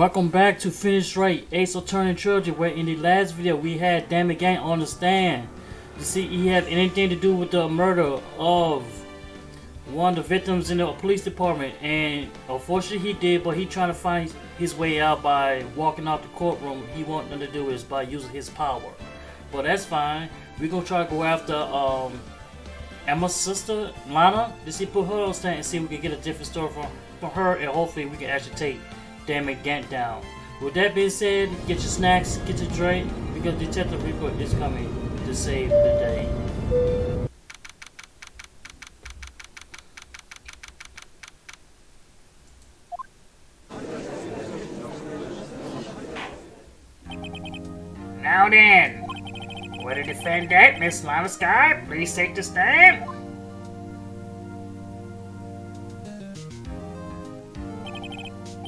Welcome back to Phoenix Wright, Ace Attorney Trilogy, where in the last video we had Damon Gant on the stand to see he had anything to do with the murder of one of the victims in the police department, and unfortunately he did, but he trying to find his way out by walking out the courtroom. He wanted nothing to do is by using his power, but that's fine. We're gonna try to go after Emma's sister, Lana, to see put her on the stand and see if we can get a different story from her, and hopefully we can actually take Damon Gant down. With that being said, get your snacks, get your drink, because Detective Rico is coming to save the day. Now then, will the defendant, Miss Lana Sky, please take the stand?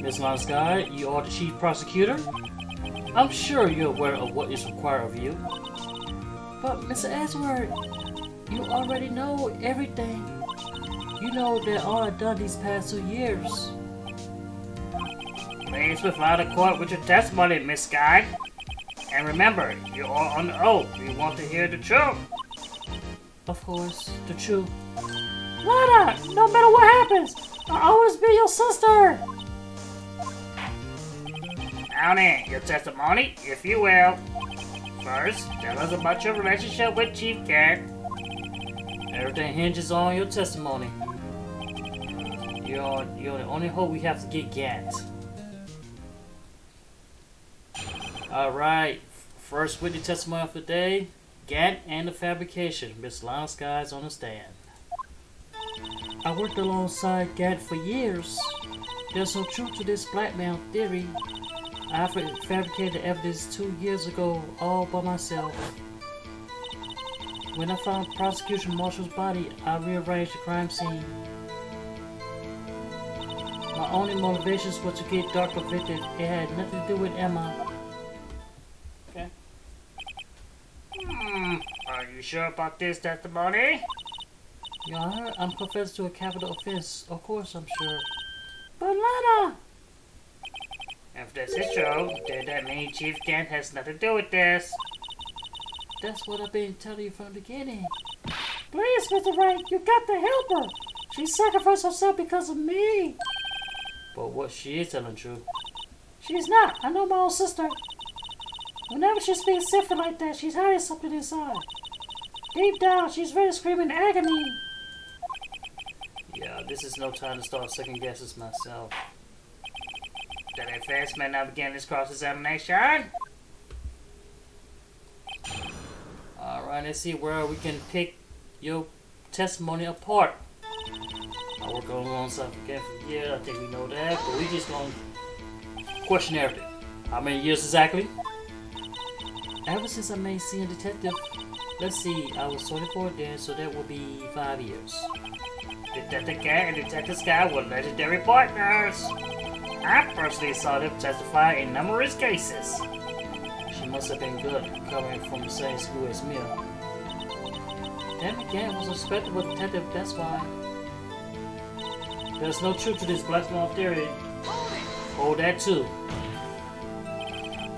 Miss Lana Sky, you are the chief prosecutor. I'm sure you're aware of what is required of you. But Mr. Edward, you already know everything. You know that all I've done these past 2 years. Please provide the court with your testimony, Miss Sky. And remember, you are on oath. We want to hear the truth. Of course, the truth. Lana, no matter what happens, I'll always be your sister. Now then, your testimony, if you will. First, tell us about your relationship with Chief Gant. Everything hinges on your testimony. You're the only hope we have to get Gant. Alright, first witness testimony of the day, Gant and the fabrication. Miss Lana Sky's on the stand. I worked alongside Gant for years. There's no truth to this blackmail theory. I fabricated the evidence 2 years ago all by myself. When I found Prosecution Marshal's body, I rearranged the crime scene. My only motivations were to get Dark convicted. It had nothing to do with Emma. Okay. Are you sure about this testimony? Your Honor, I'm confessed to a capital offense. Of course I'm sure. But Lana! If this is true, then that means Chief Gant has nothing to do with this. That's what I've been telling you from the beginning. Please, Mr. Wright, you got to help her. She sacrificed herself because of me. But what she is telling true. She's not. I know my own sister. Whenever she's being sinful like that, she's hiding something inside. Deep down, she's ready to scream in agony. Yeah, this is no time to start second guesses myself. The defense may now begin this cross-examination. Alright, let's see where we can pick your testimony apart. I work alongside again for years, I think we know that, but we just gonna question everything. How many years exactly? Ever since I made senior detective, let's see, I was 24 then, so that will be 5 years. Detective Gant and Detective Sky were legendary partners. I personally saw them testify in numerous cases. She must have been good, coming from the same school as me. Damon Gant was a respectable detective, that's why. There's no truth to this blackmail theory. Hold that too.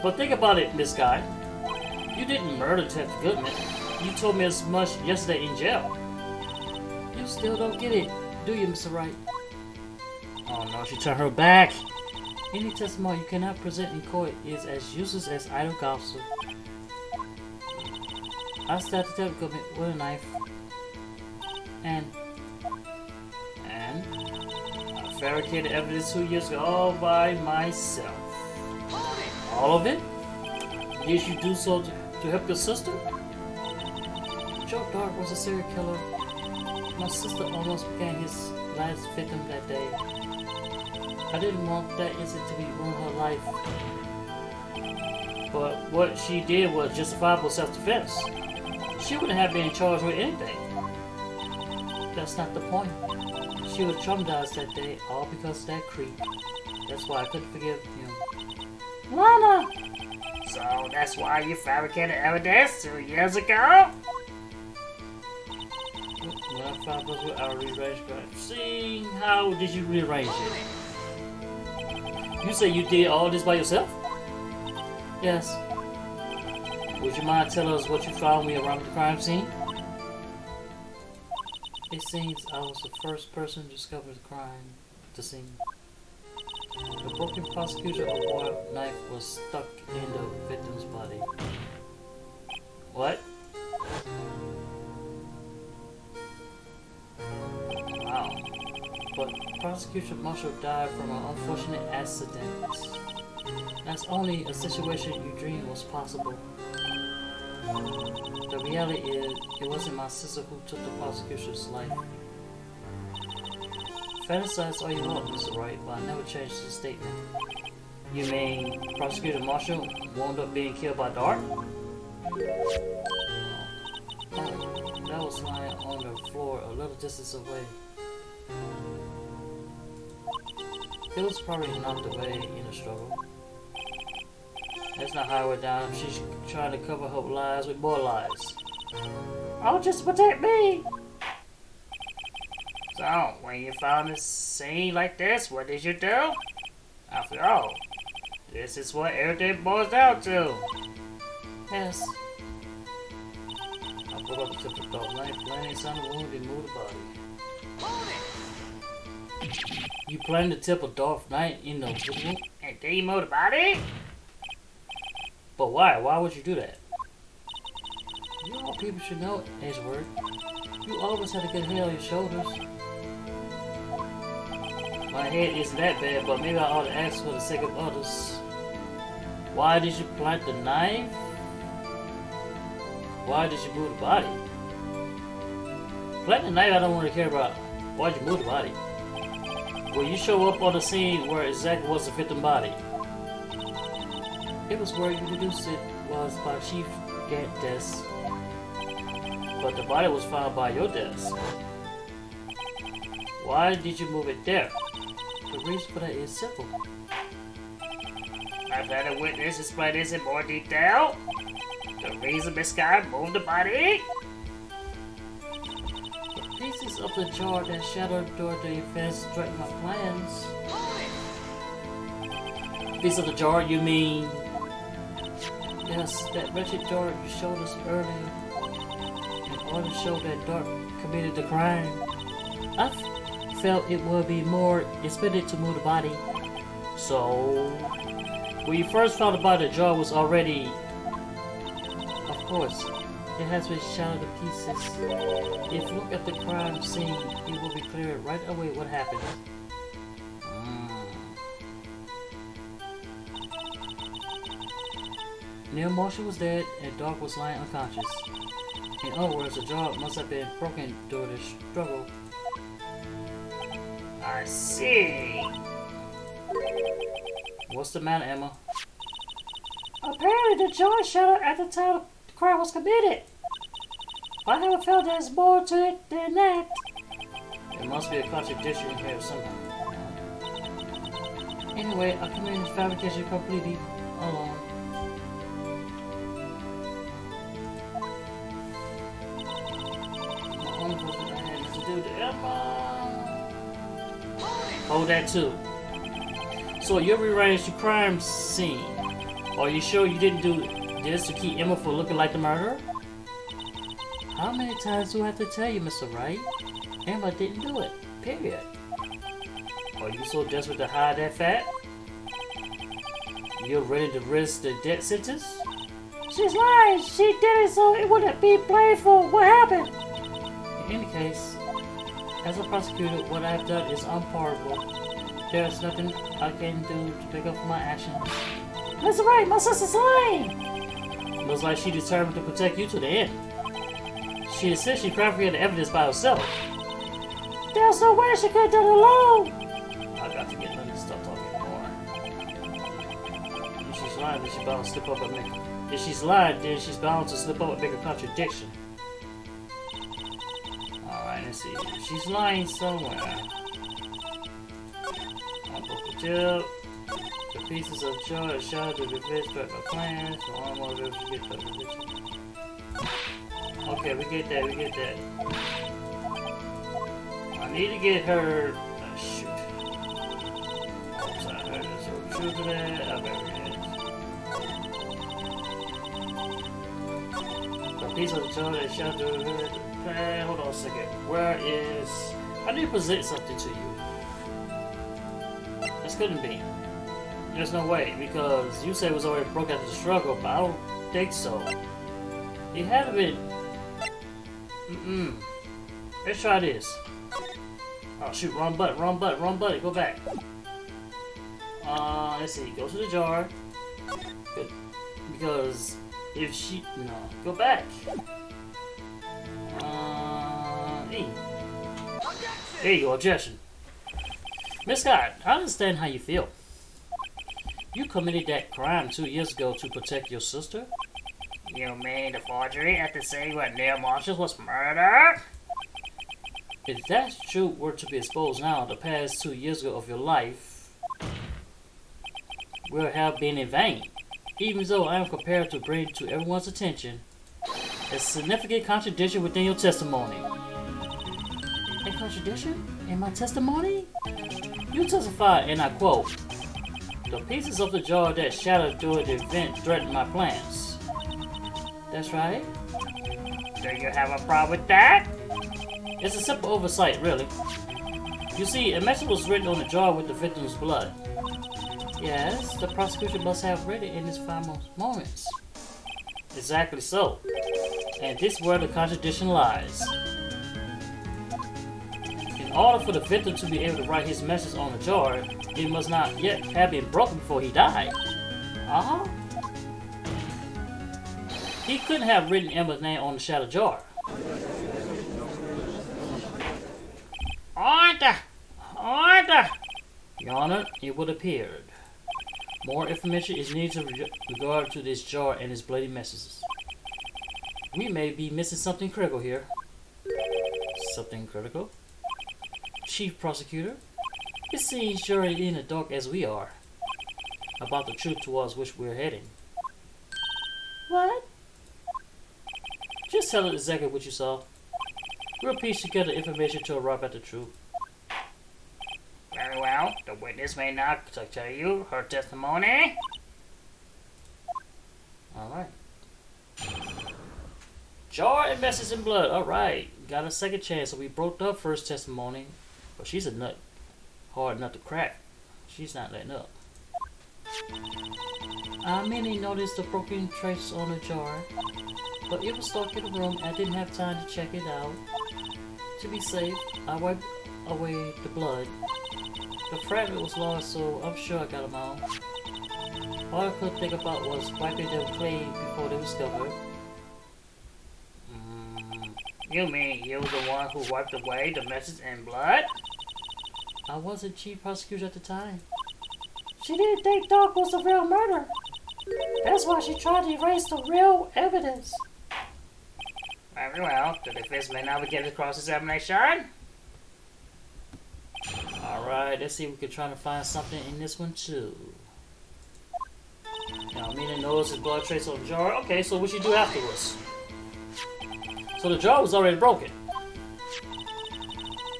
But think about it, Miss Guy. You didn't murder Detective Goodman. You told me as much yesterday in jail. You still don't get it, do you, Mr. Wright? Oh no, she turned her back. Any testimony you cannot present in court is as useless as idle gossip. I stabbed Detective Goodman with a knife. And I fabricated evidence 2 years ago all by myself. All of it? Did you do so to help your sister? Joe Dark was a serial killer. My sister almost became his last victim that day. I didn't want that incident to be ruin her life. But what she did was justifiable self-defense. She wouldn't have been charged with anything. That's not the point. She was traumatized that day, all because of that creep. That's why I couldn't forgive him. Lana! So that's why you fabricated evidence 2 years ago? When I found out I rearranged crime. See, how did you rearrange it? You say you did all this by yourself? Yes. Would you mind telling us what you found when you arrived at the crime scene? It seems I was the first person to discover the scene. The broken prosecutor award knife was stuck in the victim's body. What? Wow. But prosecution Marshall died from an unfortunate accident. That's only a situation you dreamed was possible. The reality is, it wasn't my sister who took the prosecution's life. Fantasize all you want, Mr. Wright, but I never changed the statement. You mean Prosecutor Marshall wound up being killed by Dart? Oh, that was lying on the floor a little distance away. It was probably knocked away in a struggle. That's not how it down. She's trying to cover her lies with more lies. Oh, just to protect me! So, when you found a scene like this, what did you do? After all, this is what everything boils down to. Yes. I pulled up the tip of the knife, landing inside the wound and moved the body. You planted the tip of Darth Knight in the wound? And then you move the body? But why? Why would you do that? You all people should know, Edgeworth. You always had a good head on your shoulders. My head isn't that bad, but maybe I ought to ask for the sake of others. Why did you plant the knife? Why did you move the body? Planting the knife I don't want to care about. Why did you move the body? Well, you show up on the scene where exactly was the victim body. It was where you deduced it was by Chief Gant's desk. But the body was found by your desk. Why did you move it there? The reason for that is simple. I've had a witness explain this in more detail. The reason Miss Guy moved the body? The pieces of the jar that shattered during the events threatened my plans. Piece of the jar, you mean? Yes, that wretched jar you showed us earlier. In order to show that Dark committed the crime. I felt it would be more expedient to move the body. So, when you first found the body, the jar was already... Of course, it has been shattered to pieces. If you look at the crime scene, it will be clear right away what happened. Neil Marshall was dead and Dark was lying unconscious. In other words, the jar must have been broken during the struggle. I see. What's the matter, Emma? Apparently the jar shattered at the time the crime was committed. I have a feeling there's more to it than that. There must be a contradiction in here somehow. Anyway, I committed this fabrication completely alone. My only person I had to do to Emma. Hold that too. So you rearranged the crime scene. Are you sure you didn't do this to keep Emma from looking like the murderer? How many times do I have to tell you, Mr. Wright? Emma didn't do it. Period. Are you so desperate to hide that fact? You're ready to risk the death sentence? She's lying. She did it so it wouldn't be blameful. What happened? In any case, as a prosecutor, what I've done is unpardonable. There's nothing I can do to pick up my actions. Mr. Wright, my sister's lying. Looks like she determined to protect you to the end. She essentially fabricated evidence by herself. There's no way she could have done it alone. I got to get Linda to stop talking more. If she's lying, then she's bound to slip up and make. If she's lying, then she's bound to slip up and make a contradiction. Alright, let's see. She's lying somewhere. I broke the tip. The pieces of jar shattered the revenge threat my plans. So I'm more able to get the revenge. Okay, we get that, we get that. I need to get her. Shoot. Oops, I heard this. truth to that? Oh, there it is. The piece of the toe that sheltered. Hold on a second. Where is? I need to present something to you. This couldn't be. There's no way, because you said it was already broke after the struggle, but I don't think so. It had to be. Let's try this. Oh shoot, wrong button, go back. Let's see, go to the jar. Good. Because if she, no, go back. E. There you go, objection. Miss Scott, I understand how you feel. You committed that crime 2 years ago to protect your sister? You mean the forgery after saying what Neil Marshall was murdered? If that truth were to be exposed now, the past 2 years ago of your life will have been in vain. Even though I am prepared to bring to everyone's attention a significant contradiction within your testimony. A contradiction in my testimony? You testified, and I quote, "The pieces of the jar that shattered during the event threatened my plans." That's right. Do you have a problem with that? It's a simple oversight, really. You see, a message was written on the jar with the victim's blood. Yes, the prosecution must have read it in his final moments. Exactly so. And this is where the contradiction lies. In order for the victim to be able to write his message on the jar, it must not yet have been broken before he died. Uh-huh. He couldn't have written Emma's name on the shattered jar. Order! Order! Your Honor, it would appear. More information is needed with regard to this jar and its bloody messages. We may be missing something critical here. Something critical? Chief Prosecutor, it seems you're in the dark as we are about the truth towards which we're heading. What? Just tell us exactly what you saw. We'll piece together information to arrive at the truth. Very well. The witness may now tell you her testimony. Alright. Jar and message in blood. Alright. Got a second chance, so we broke up first testimony. But she's a nut. Hard nut to crack. She's not letting up. I merely noticed the broken trace on the jar, but it was stuck in the room. I didn't have time to check it out. To be safe, I wiped away the blood. The fragment was lost, so I'm sure I got them all. All I could think about was wiping them clean before they were discovered. You mean you the one who wiped away the message in blood? I wasn't chief prosecutor at the time. She didn't think Doc was the real murderer. That's why she tried to erase the real evidence. Very well. The defense may now begin the cross-examination. Alright, let's see if we can try to find something in this one too. Now, Mina knows his blood trace on the jar. Okay, so what you do afterwards? So the jar was already broken.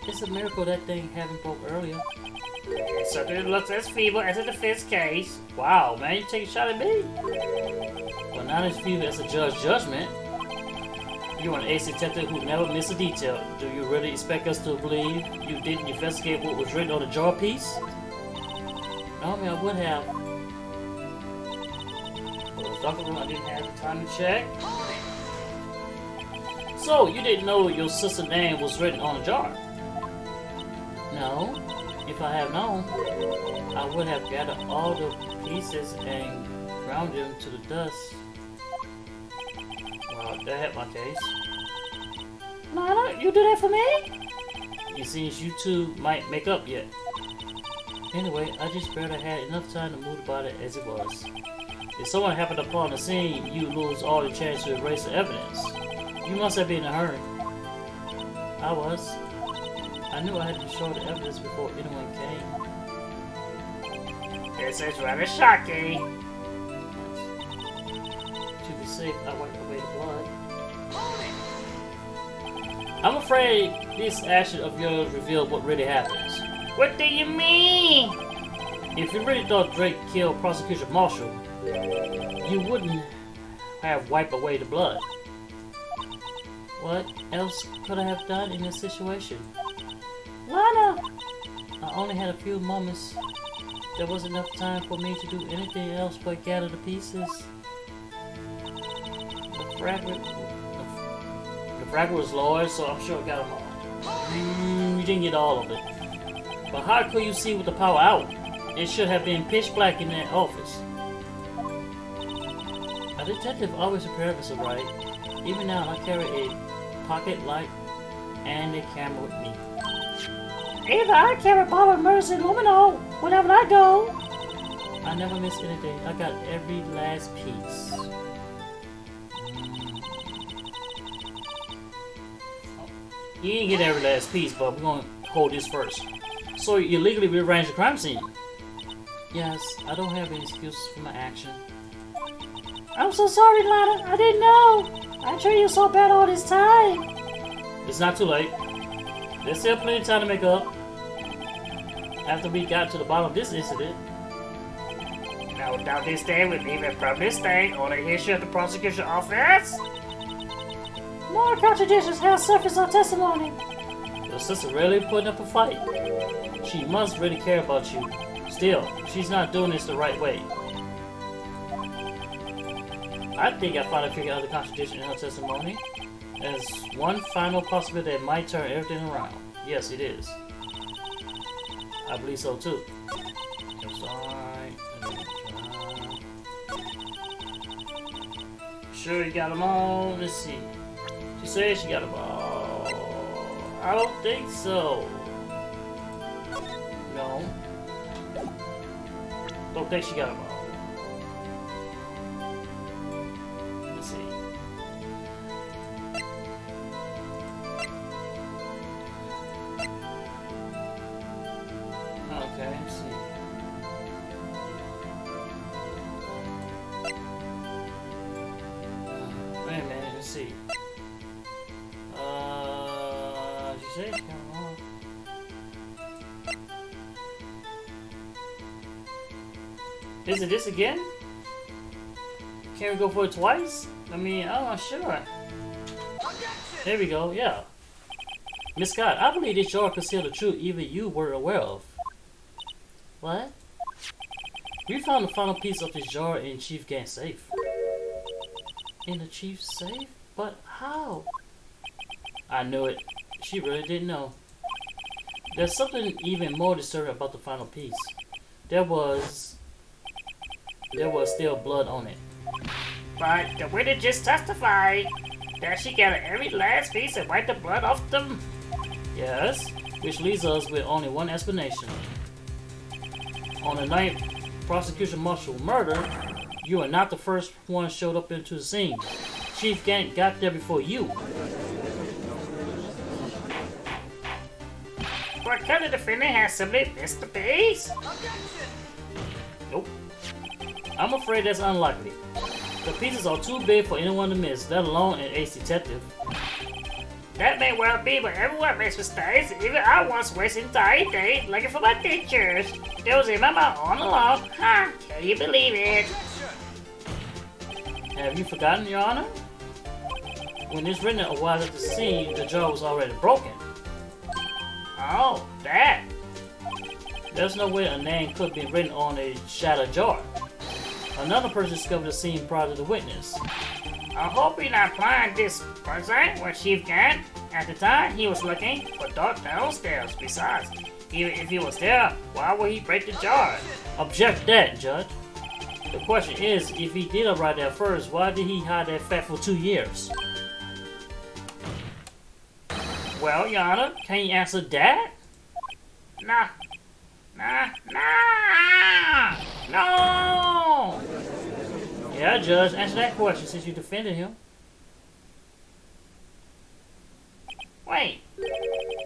It's a miracle that thing hadn't broke earlier. It certainly looks as feeble as a defense case. Wow, man, you take a shot at me? Well, not as feeble as a judge's judgment. You're an ace detective who never missed a detail. Do you really expect us to believe you didn't investigate what was written on the jar piece? No, I mean, I would have. Well, Dr. Room, I didn't have the time to check. So, you didn't know your sister's name was written on the jar? No. If I had known, I would have gathered all the pieces and ground them to the dust. Well, that helped my case. Nana, you do that for me? It seems you two might make up yet. Anyway, I just barely had enough time to move the body as it was. If someone happened upon the scene, you lose all the chance to erase the evidence. You must have been in a hurry. I was. I knew I had to show the evidence before anyone came. This is rather shocking. To be safe, I wiped away the blood. I'm afraid this action of yours revealed what really happens. What do you mean? If you really thought Drake killed Prosecution Marshall, you wouldn't have wiped away the blood. What else could I have done in this situation? Lana! I only had a few moments. There wasn't enough time for me to do anything else but gather the pieces. The fragment was lower, so I'm sure I got them all. You didn't get all of it. But how could you see with the power out? It should have been pitch black in that office. A detective always prepared for so right. Even now, I carry a pocket light and a camera with me. Either I carry Bob Murders in Lumino whenever I go. I never miss anything. I got every last piece. You didn't get every last piece, but we're gonna hold this first. So you illegally rearranged the crime scene? Yes, I don't have any excuses for my action. I'm so sorry, Lana. I didn't know. I treated you so bad all this time. It's not too late. There's still plenty of time to make up. After we got to the bottom of this incident. No doubt this day will leave from this day on the issue of the prosecution office. More contradictions have surfaced on testimony. Your sister really putting up a fight. She must really care about you. Still, she's not doing this the right way. I think I finally figured out the contradiction in her testimony. There's one final possibility that might turn everything around. Yes, it is. I believe so too. That's alright. Sure you got them all? Let's see. She says she got them all. I don't think so. No. Don't think she got them all. Let's see. Okay, let's see. Wait a minute, let's see. She said she got them all. Is it this again? Can we go for it twice? I mean, I'm not sure. There we go, yeah. Miss Scott, I believe this jar concealed the truth even you were aware of. What? We found the final piece of this jar in Chief Gant's safe. In the chief's safe? But how? I knew it. She really didn't know. There's something even more disturbing about the final piece. There was still blood on it. But the witness just testified that she got every last piece and wiped the blood off them. Yes, which leaves us with only one explanation. On the night prosecution marshal murder, you are not the first one showed up into the scene. Chief Gant got there before you. But could the defendant have simply missed the piece? Nope. I'm afraid that's unlikely. The pieces are too big for anyone to miss, let alone an ace detective. That may well be, but everyone makes mistakes. Even I once wasted an entire day looking for my pictures. There was a memo on the law. Huh? Can you believe it? Have you forgotten, Your Honor? When it's written a while at the scene, the jar was already broken. Oh, that. There's no way a name could be written on a shattered jar. Another person discovered the scene prior to the witness. I hope you're not applying this person when Chief Gant. At the time, he was looking for Dark downstairs. Besides, even if he was there, why would he break the jar? Object that, Judge. The question is, if he did arrive there first, why did he hide that fact for 2 years? Well, Your Honor, can you answer that? Nah. No! Yeah, Judge, answer that question since you defended him. Wait,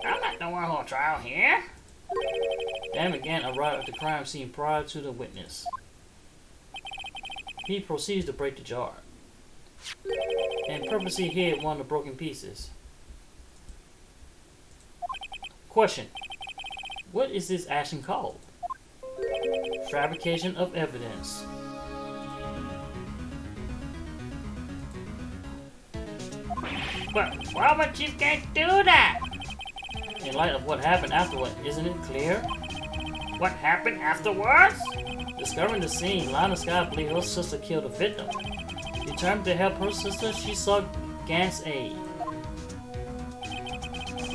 I'm not the one on trial here. Damon Gant arrived at the crime scene prior to the witness. He proceeds to break the jar and purposely hid one of the broken pieces. Question: what is this action called? Fabrication of evidence. But why would Chief Gant do that? In light of what happened afterward, isn't it clear? What happened afterwards? Discovering the scene, Lana Sky believed her sister killed the victim. Determined to help her sister, she sought Gant's aid.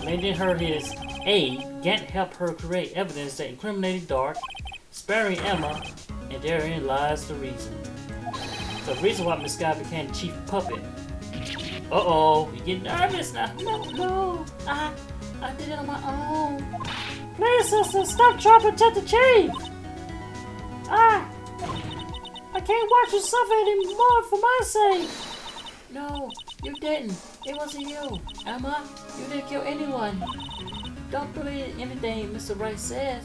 Lending her his aid, Gant helped her create evidence that incriminated Dark, sparing Emma, and therein lies the reason. The reason why Miss Sky became the chief puppet. Uh-oh, you getting nervous now? No, I did it on my own. Please, sister, stop trying to protect the chief. I can't watch you suffer anymore for my sake. No, you didn't. It wasn't you. Emma, you didn't kill anyone. Don't believe anything Mr. Wright says.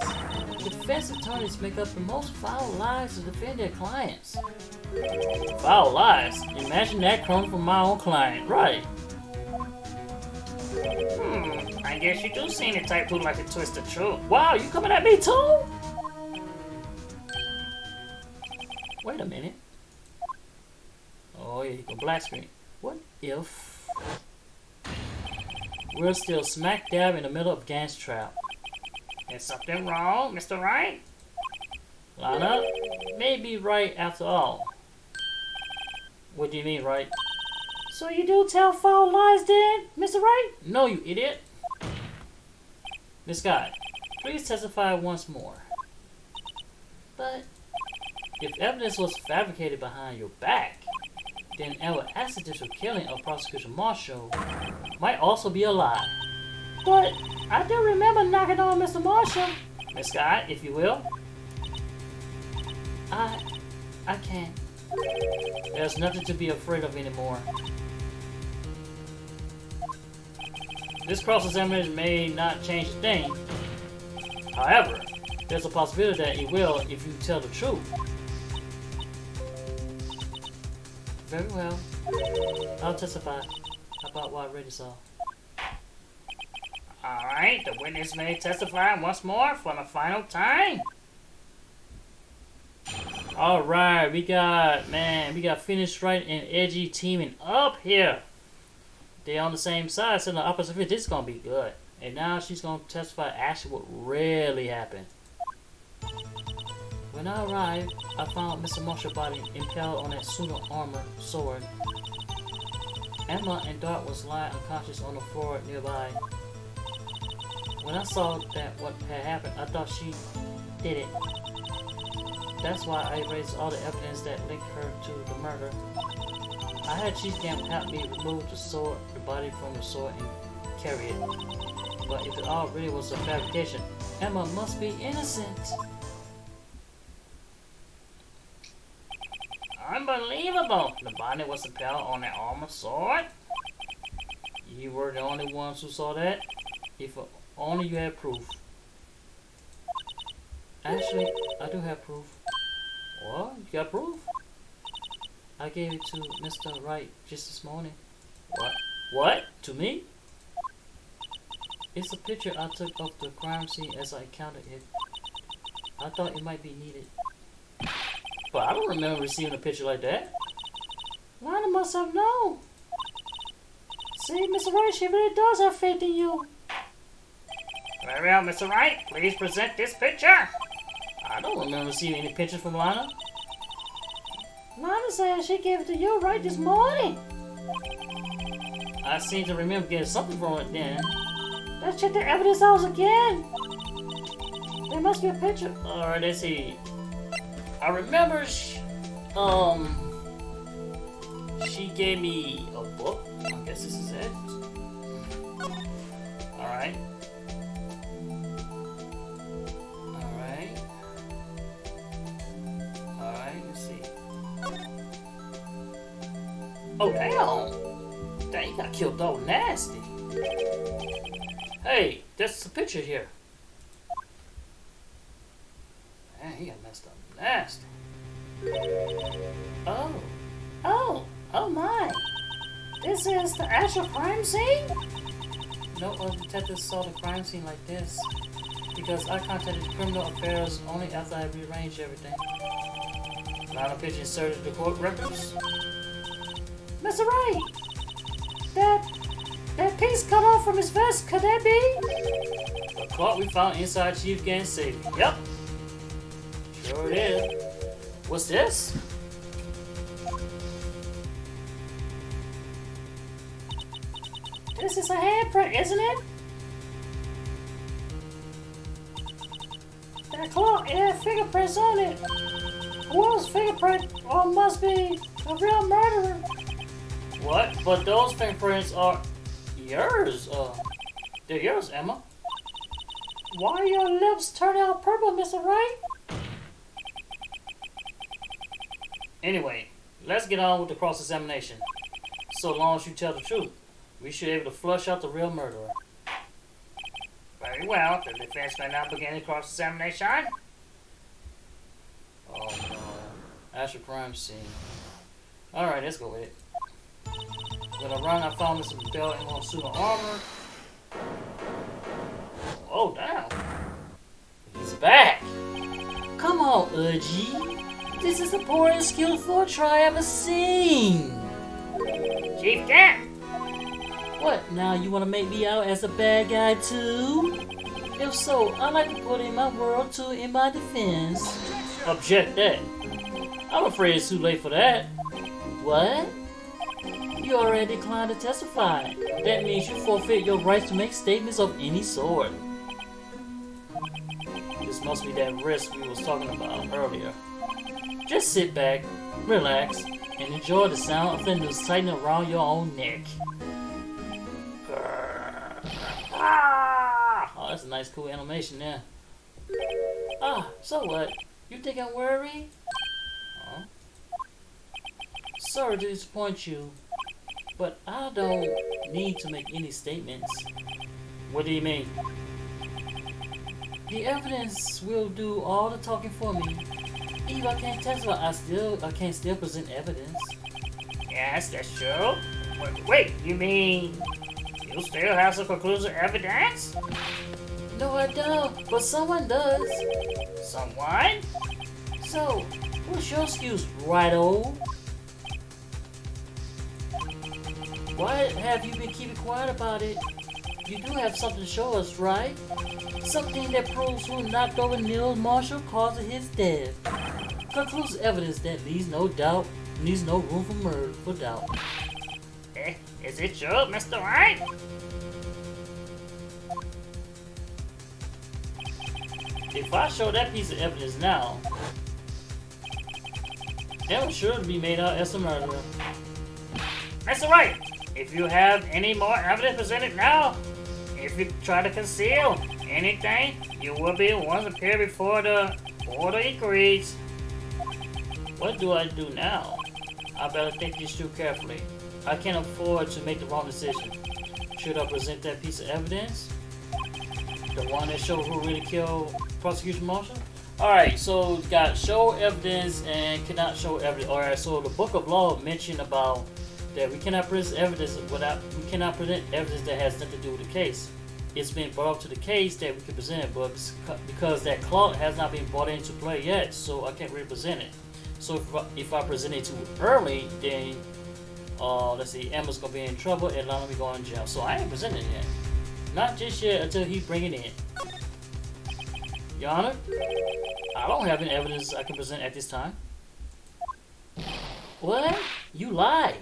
Defense attorneys make up the most foul lies to defend their clients. Foul lies? Imagine that coming from my own client, right? I guess you do seem the type who like to twist the truth. Wow, you coming at me too? Wait a minute. Oh, yeah, you go black screen. What if we're still smack dab in the middle of Gant's trap? Is something wrong, Mr. Wright? Lana may be right after all. What do you mean, right? So you do tell foul lies then, Mr. Wright? No, you idiot. Miss Guy, please testify once more. But if evidence was fabricated behind your back, then our accidental killing of Prosecutor Marshall might also be a lie. But I do remember knocking on Mr. Marshall. Miss Guy, if you will. I can't. There's nothing to be afraid of anymore. This cross-examination may not change a thing. However, there's a possibility that it will if you tell the truth. Very well. I'll testify about what I already saw. Alright, the witness may testify once more for the final time. Alright, we got Phoenix Wright and Edgy teaming up here. They're on the same side, so on the opposite field. This is gonna be good. And now she's gonna testify actually what really happened. When I arrived, I found Mr. Marshall's body impaled on that pseudo armor sword. Emma and Dart was lying unconscious on the floor nearby. When I saw that what had happened, I thought she did it. That's why I erased all the evidence that linked her to the murder. I had Chief Gant help me remove the body from the sword and carry it. But if it all really was a fabrication, Emma must be innocent. Unbelievable! The body was impaled on that armor sword? You were the only ones who saw that? If only you had proof. Actually, I do have proof. What? You got proof? I gave it to Mr. Wright just this morning. What? What? To me? It's a picture I took of the crime scene as I encountered it. I thought it might be needed. But I don't remember receiving a picture like that. Lana must have known. See, Mr. Wright, she really does have faith in you. Very well, Mr. Wright, please present this picture. I don't remember receiving any pictures from Lana. Lana said she gave it to you right this morning. I seem to remember getting something from it then. Let's check the evidence out again. There must be a picture. Alright, let's see. I remember she gave me a book. I guess this is it. Alright. Alright, let's see. Oh, damn! Dang, you got killed all nasty. Hey, that's the picture here. Man, he got messed up nasty. Oh my. This is the actual crime scene? No other detectives saw the crime scene like this. because I contacted criminal affairs only after I rearranged everything. Lionel Pitch inserted the court records. Mr. Wright, that piece cut off from his vest, could that be? The clock we found inside Chief Gant's safe. Yep. Sure it is. What's this? This is a handprint, isn't it? That clock, it had fingerprints on it. Who's fingerprint? Or must be a real murderer. What? But those fingerprints are yours. They're yours, Emma. Why are your lips turning out purple, Mr. Wright? Anyway, let's get on with the cross-examination. So long as you tell the truth, we should be able to flush out the real murderer. Very well. The defense may now begin the cross-examination. Oh no. Actual crime scene. Alright, let's go with it. When I run, I found Mr. Bell in one suit of armor. Oh, damn. He's back. Come on, Udgy. This is the poorest skillful try I've ever seen. Chief Gant! What, now you want to make me out as a bad guy too? If so, I'd like to put in my word too in my defense. Object that. I'm afraid it's too late for that. What? You already declined to testify. That means you forfeit your right to make statements of any sort. This must be that risk we was talking about earlier. Just sit back, relax, and enjoy the sound of the noose tightening around your own neck. Oh, that's a nice cool animation there. So what? You think I'm worried? Huh? Sorry to disappoint you, but I don't need to make any statements. What do you mean? The evidence will do all the talking for me. If I can't testify, I can still present evidence. Yes, that's true. Wait, you mean you still have some conclusive evidence? No, I don't, but someone does. Someone? So, what's your excuse, Righto? Why have you been keeping quiet about it? You do have something to show us, right? Something that proves who knocked over Neil Marshall caused his death. Conclusive evidence that leaves no room for doubt. Is it true, Mr. Wright? If I show that piece of evidence now, that will sure be made out as a murderer. Mr. Wright, if you have any more evidence presented now, if you try to conceal anything, you will be the one to appear before the Board of Inquiries. What do I do now? I better think this through carefully. I can't afford to make the wrong decision. Should I present that piece of evidence? The one that showed who really killed Prosecution Marshall? Alright, so we got show evidence and cannot show evidence. Alright, so the Book of Law mentioned about that we cannot present evidence that has nothing to do with the case. It's been brought up to the case that we can present it, but because that clock has not been brought into play yet, so I can't really present it. So if I present it too early, then let's see, Emma's gonna be in trouble and Lana be going to jail. So I ain't presenting it yet. Not just yet until he bring it in. Your Honor, I don't have any evidence I can present at this time. What? You lied.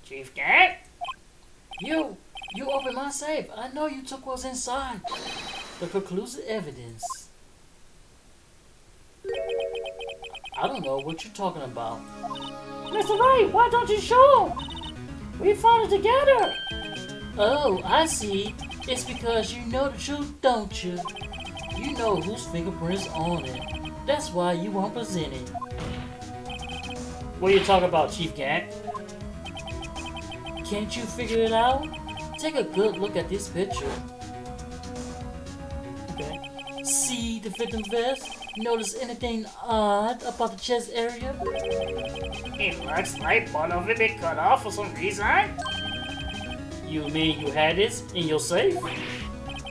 Chief Gant? You opened my safe. I know you took what's inside. The conclusive evidence. I don't know what you're talking about. Mr. Wright, why don't you show him? We found it together. Oh, I see. It's because you know the truth, don't you? You know whose fingerprints on it. That's why you won't present it. What are you talking about, Chief Gant? Can't you figure it out? Take a good look at this picture. Okay. See the victim's vest? Notice anything odd about the chest area? It looks like one of it been cut off for some reason. You mean you had this in your safe?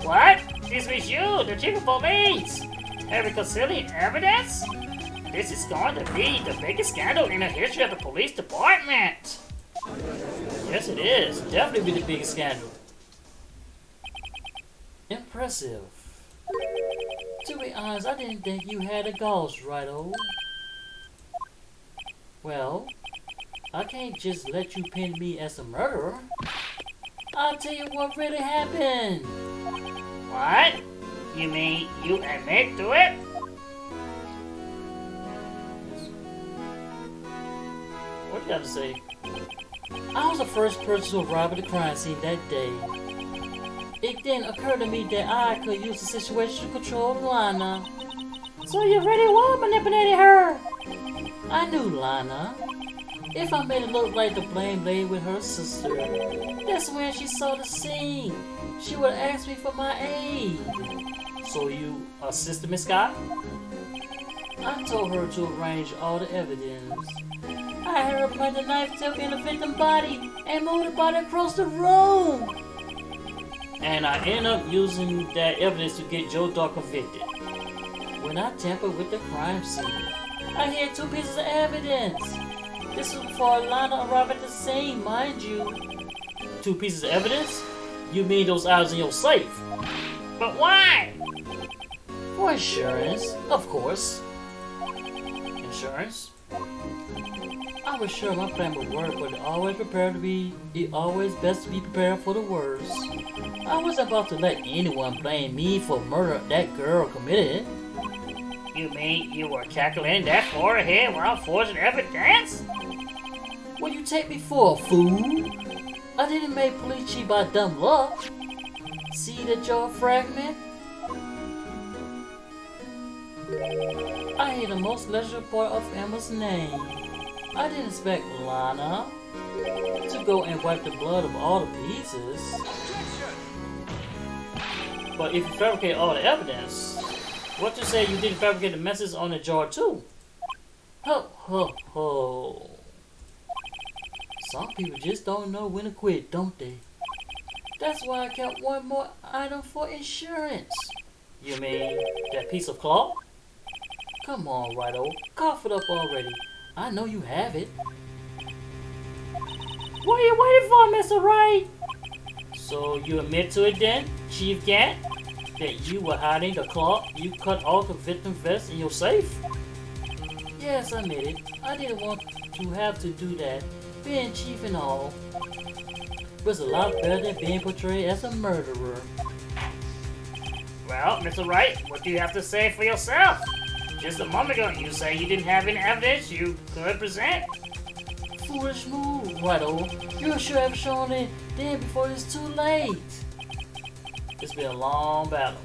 What? speaks with you, the chief of police. Have you concealing evidence? This is going to be the biggest scandal in the history of the police department. Yes, it is. Definitely be the biggest scandal. Impressive. To be honest, I didn't think you had a ghost, Righto. Well, I can't just let you pin me as a murderer. I'll tell you what really happened. What? You mean you admit to it? What do you have to say? I was the first person to arrive at the crime scene that day. It then occurred to me that I could use the situation to control Lana. So you really were manipulating her? I knew Lana. If I made it look like the blame lay with her sister, that's when she saw the scene. She would ask me for my aid. So you assisted Miss Scott? I told her to arrange all the evidence. I had her plant the knife tip in the victim's body and move the body across the room. And I ended up using that evidence to get Joe Dog convicted. When I tampered with the crime scene, I had 2 pieces of evidence. This was before Lana arrived at the scene, mind you. 2 pieces of evidence? You mean those items in your safe? But why? For insurance, of course. Insurance? I was sure my plan would work, but it always best to be prepared for the worst. I wasn't about to let anyone blame me for murder that girl committed. You mean you were calculating that far ahead while forging evidence? What you take me for, a fool? I didn't make police cheat by dumb luck. See the jaw fragment? I hear the most leisure part of Emma's name. I didn't expect Lana to go and wipe the blood of all the pieces. But if you fabricate all the evidence, what you say you didn't fabricate the message on the jar too? Ho ho ho. Some people just don't know when to quit, don't they? That's why I kept one more item for insurance. You mean that piece of cloth? Come on, Righto, cough it up already. I know you have it. What are you waiting for, Mr. Wright? So you admit to it then, Chief Gant? That you were hiding the cloth you cut off the victim's vest in your safe? Yes, I admit it. I didn't want to have to do that, being chief and all. But it's a lot better than being portrayed as a murderer. Well, Mr. Wright, what do you have to say for yourself? Just a moment ago, you say you didn't have any evidence you could present. Foolish move, Righto. You should have shown it then before it's too late. It's been a long battle.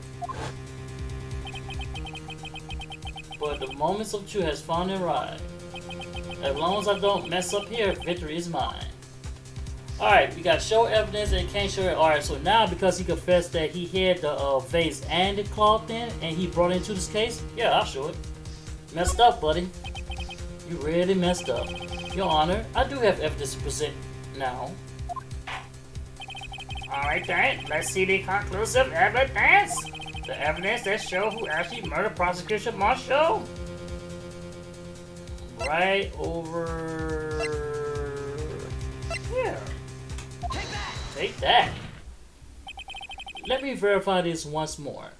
But the moments of truth has finally arrived. As long as I don't mess up here, victory is mine. Alright, we got show evidence and can't show it. Alright, so now because he confessed that he had the vase and the cloth in and he brought it into this case, yeah, I'll show it. Messed up, buddy. You really messed up. Your Honor, I do have evidence to present now. Alright then, let's see the conclusive evidence. The evidence that shows who actually murdered Prosecution Marshall. Right over here. Take that. Let me verify this once more.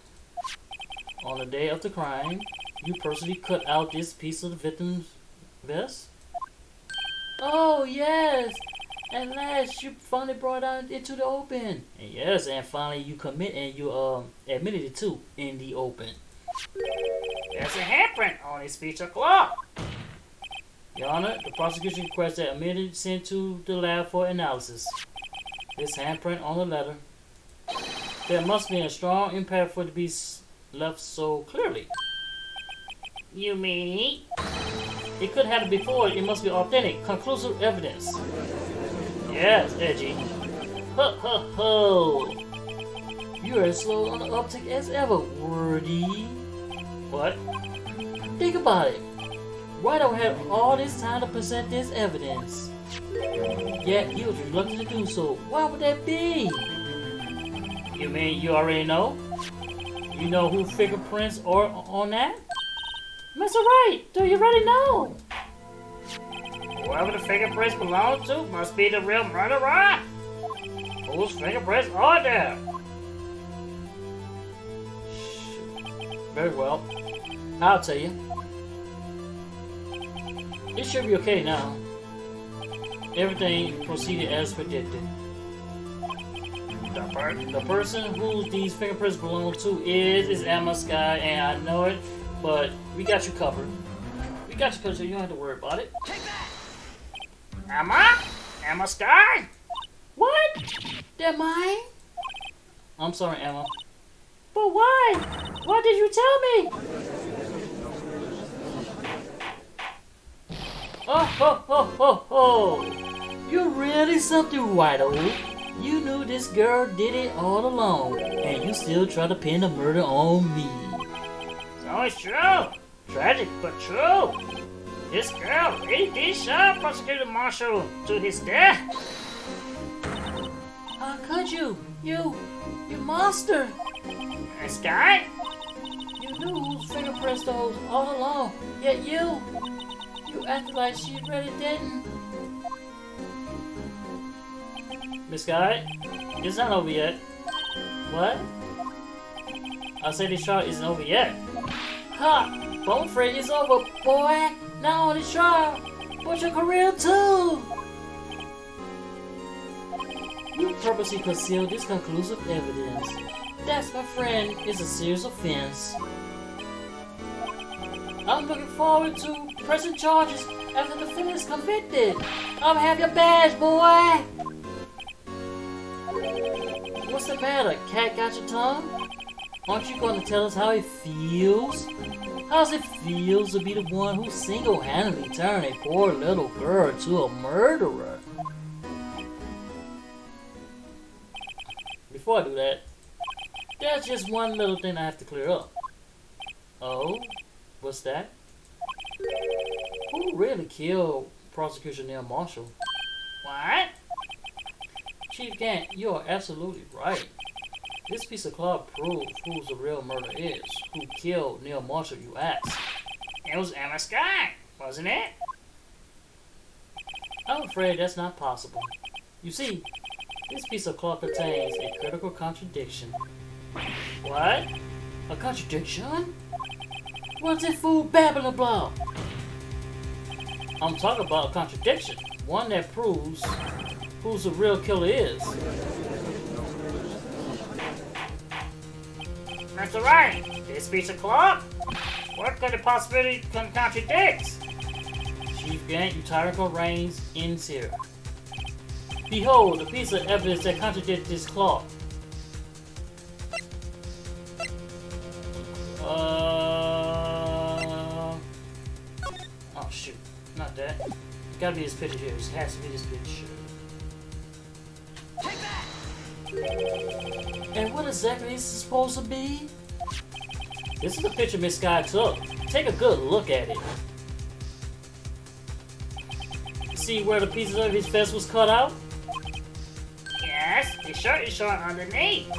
On the day of the crime, you personally cut out this piece of the victim's vest? Oh, yes! At last, you finally brought it into the open. And yes, and finally you admitted it too in the open. There's a handprint on his piece of cloth. Your Honor, the prosecution requests that admitted sent to the lab for analysis. This handprint on the letter. There must be a strong impact for it to be left so clearly. You mean? It couldn't happen before. It must be authentic, conclusive evidence. Yes, edgy. Ho ho ho! You are as slow on the uptick as ever, Wordy. What? Think about it. Righto had all this time to present this evidence. Yet he was reluctant to do so. Why would that be? You mean you already know? You know who fingerprints are on that? Mr. Wright, do you really know? Whoever the fingerprints belong to must be the real murderer. Whose fingerprints are there? Very well. I'll tell you. It should be okay now. Everything proceeded as predicted. The person who these fingerprints belong to is Emma Sky, and I know it, but we got you covered. We got you covered, so you don't have to worry about it. Emma? Emma Sky? What? They're mine? I'm sorry, Emma. But why? Why did you tell me? Oh, ho, ho, ho, ho! You're really something, White-O. You knew this girl did it all along, and you still try to pin the murder on me. So it's true. Tragic, but true. This girl really did shove Prosecutor Marshall to his death. How could you? You monster! And Sky? You knew whose fingerprints those all along, yet you acted like she really didn't. Miss Guy, it's not over yet. What? I said this trial isn't over yet. Ha! But I'm afraid it's over, boy! Not only trial, but your career too! You purposely concealed this conclusive evidence. That, my friend, is a serious offense. I'm looking forward to pressing charges after the defendant is convicted. I'll have your badge, boy! What's the matter? Cat got your tongue? Aren't you going to tell us how it feels? How does it feel to be the one who single-handedly turned a poor little girl to a murderer? Before I do that, there's just one little thing I have to clear up. Oh? What's that? Who really killed Prosecutor Neil Marshall? What? Chief Gant, you are absolutely right. This piece of cloth proves who the real murderer is. Who killed Neil Marshall, you ask? It was Emma Sky, wasn't it? I'm afraid that's not possible. You see, this piece of cloth contains a critical contradiction. What? A contradiction? What's it fool babbling about? I'm talking about a contradiction. One that proves who the real killer is. Mr. Wright, this piece of cloth? What could it possibly contradict? Chief Gant, you tyrannical reigns ends here. Behold, a piece of evidence that contradicts this cloth. Oh shoot, not that. It's gotta be this picture here. It has to be this picture. And what exactly is this supposed to be? This is the picture Miss Sky took. Take a good look at it. See where the pieces of his vest was cut out? Yes, his shirt is showing underneath.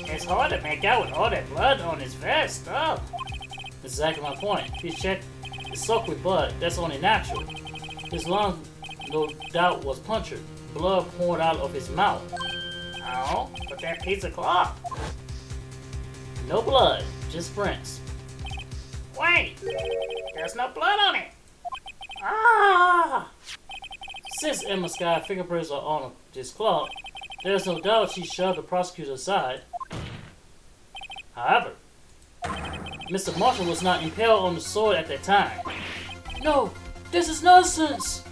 It's hard to make out with all that blood on his vest, though. Exactly my point. His chest is soaked with blood. That's only natural. His lung, no doubt, was punctured. Blood poured out of his mouth. Oh, but that piece of cloth. No blood, just prints. Wait, there's no blood on it. Ah! Since Emma Sky's fingerprints are on this cloth, there's no doubt she shoved the prosecutor aside. However, Mr. Marshall was not impaled on the sword at that time. No, this is nonsense!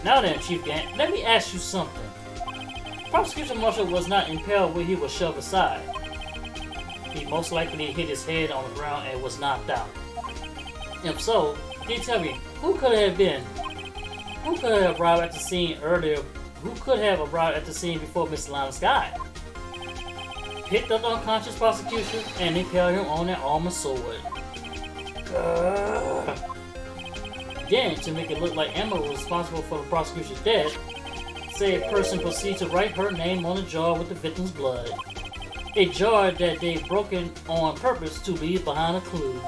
Now then, Chief Gant, let me ask you something. Prosecutor Marshall was not impaled when he was shoved aside. He most likely hit his head on the ground and was knocked out. If so, can you tell me, who could it have been? Who could have arrived at the scene earlier? Who could have arrived at the scene before Mr. Lima Sky? Picked up the unconscious prosecutor and impaled him on that armored sword. Then, to make it look like Emma was responsible for the prosecution's death, say a person proceeds to write her name on the jar with the victim's blood. a jar that they've broken on purpose to leave behind a clue.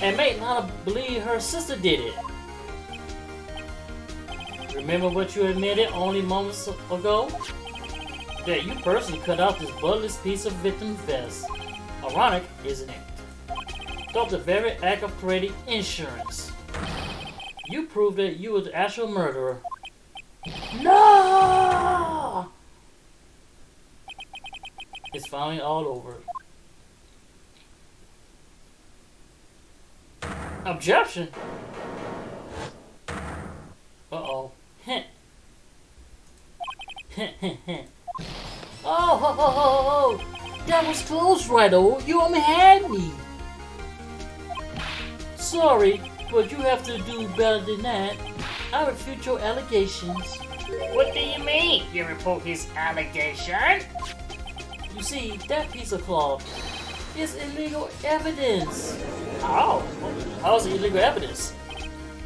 And make Lana believe her sister did it. Remember what you admitted only moments ago? That you personally cut out this bloodless piece of victim's vest. Ironic, isn't it? Thought the very act of creating insurance. You proved that you were the actual murderer. No! It's finally all over. Objection! Uh-oh. Hint. Hint, hint, hint. Oh, ho, ho, ho, ho. That was close, Righto. You almost had me. Sorry, but you have to do better than that. I refute your allegations. What do you mean, you report his allegation? You see, that piece of cloth is illegal evidence. Oh, How's it illegal evidence?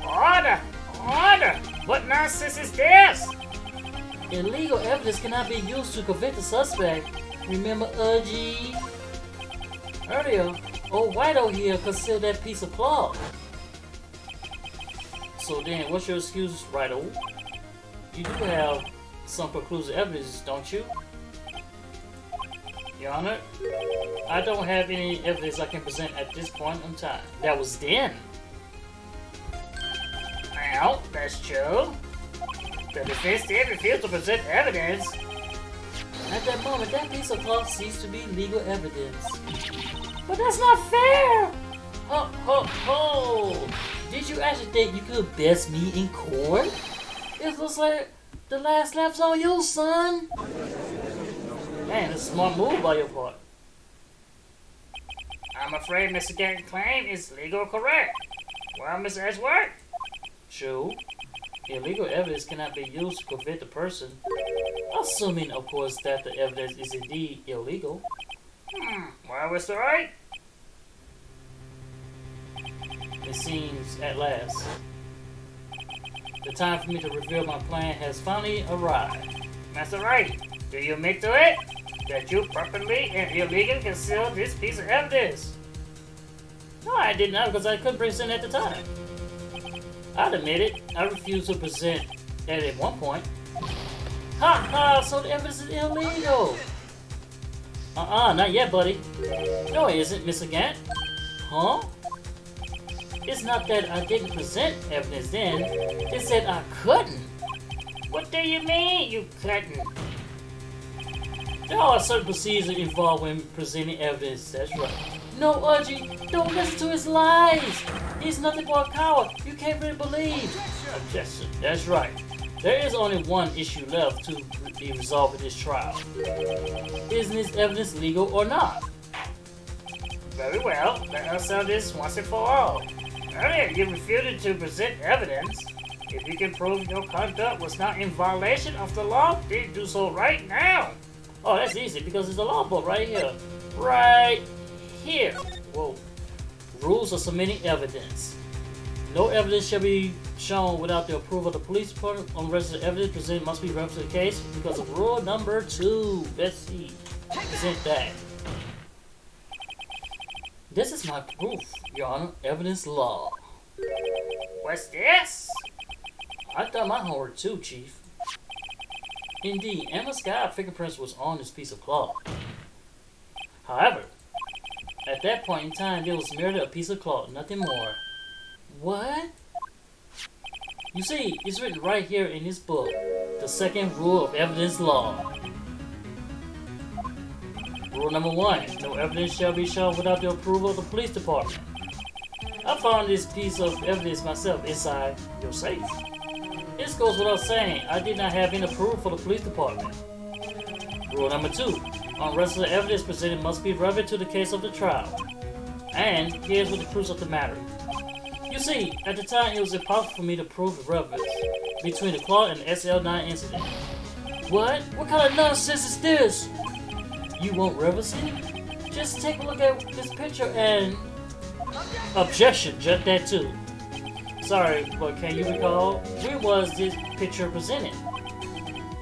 order! Order! What nonsense is this? Illegal evidence cannot be used to convict the suspect. Remember Udgy? Earlier, old Whiteo here concealed that piece of cloth. So then, what's your excuse, Whiteo? You do have some conclusive evidence, don't you? Your Honor, I don't have any evidence I can present at this point in time. That was then. Well, that's true. The defense did refuse to present evidence. At that moment, that piece of cloth ceased to be legal evidence. But that's not fair! Ho, ho, ho! Did you actually think you could best me in court? It looks like the last lap's on you, son. Man, that's a smart move by your part. I'm afraid Mr. Gant's claim is legal correct. Well, Mr. Edgeworth? True. Illegal evidence cannot be used to convict a person, assuming, of course, that the evidence is indeed illegal. Well, Mr. Wright? It seems, at last, the time for me to reveal my plan has finally arrived. Mr. Wright, do you admit to it? That you purposely and illegally concealed this piece of evidence? No, I did not, because I couldn't present at the time. I'd admit it. I refused to present it at one point. Ha ha! So the evidence is illegal. Not yet, buddy. No, it isn't, Mr. Gant. Huh? It's not that I didn't present evidence then. It's that I couldn't. What do you mean you couldn't? There are certain procedures involved when presenting evidence. That's right. No, Udgy, don't listen to his lies. He's nothing but a coward. You can't really believe. Objection. That's right. There is only one issue left to be resolved in this trial. Is this evidence legal or not? Very well, let us settle this once and for all. Earlier, you refused to present evidence. If you can prove your conduct was not in violation of the law, then do so right now. Oh, that's easy because there's a law book right here. Right here. Whoa. Rules of submitting evidence. No evidence shall be shown without the approval of the police department. Unless the evidence presented must be relevant to the case because of rule number 2. Let's see. Present that. This is my proof, Your Honor. Evidence law. What's this? I done my homework too, Chief. Indeed, Emma Scott's fingerprints was on this piece of cloth. However, at that point in time, there was merely a piece of cloth, nothing more. What? You see, it's written right here in this book, the second rule of evidence law. Rule number 1, no evidence shall be shown without the approval of the police department. I found this piece of evidence myself inside your safe. This goes without saying, I did not have any approval for the police department. Rule number 2, unless the evidence presented must be relevant to the case of the trial. And here's what the proofs of the matter. You see, at the time it was impossible for me to prove the relevance between the cloth and the SL9 incident. What? What kind of nonsense is this? You want relevancy? Just take a look at this picture and... Objection, just that too. Sorry, but can you recall, when was this picture presented?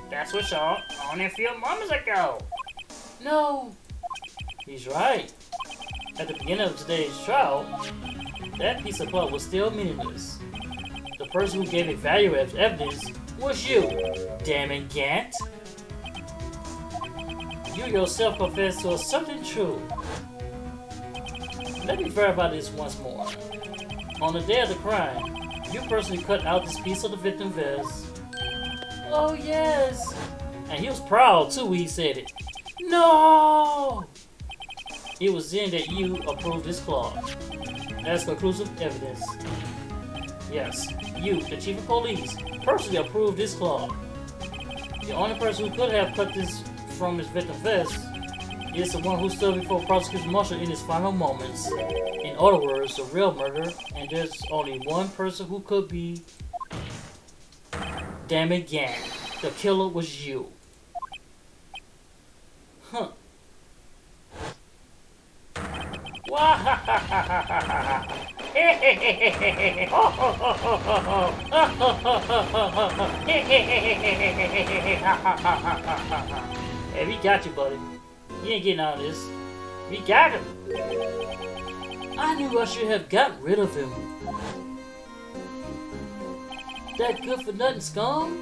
That's what y'all only a few moments ago. No! He's right. At the beginning of today's trial, that piece of cloth was still meaningless. The person who gave it value as evidence was you, Damon Gant. You yourself confessed to something true. Let me verify this once more. On the day of the crime, you personally cut out this piece of the victim's vest. Oh yes! And he was proud too when he said it. No! It was then that you approved this clause. That's conclusive evidence. Yes, you, the chief of police, personally approved this clause. The only person who could have cut this from his victim's vest is the one who stood before prosecution marshal in his final moments. In other words, the real murderer, and there's only one person who could be. Damon Gant. The killer was you. Huh. Hey, we got you, buddy. You ain't getting out of this. We got him. I knew I should have gotten rid of him. That good-for-nothing scum?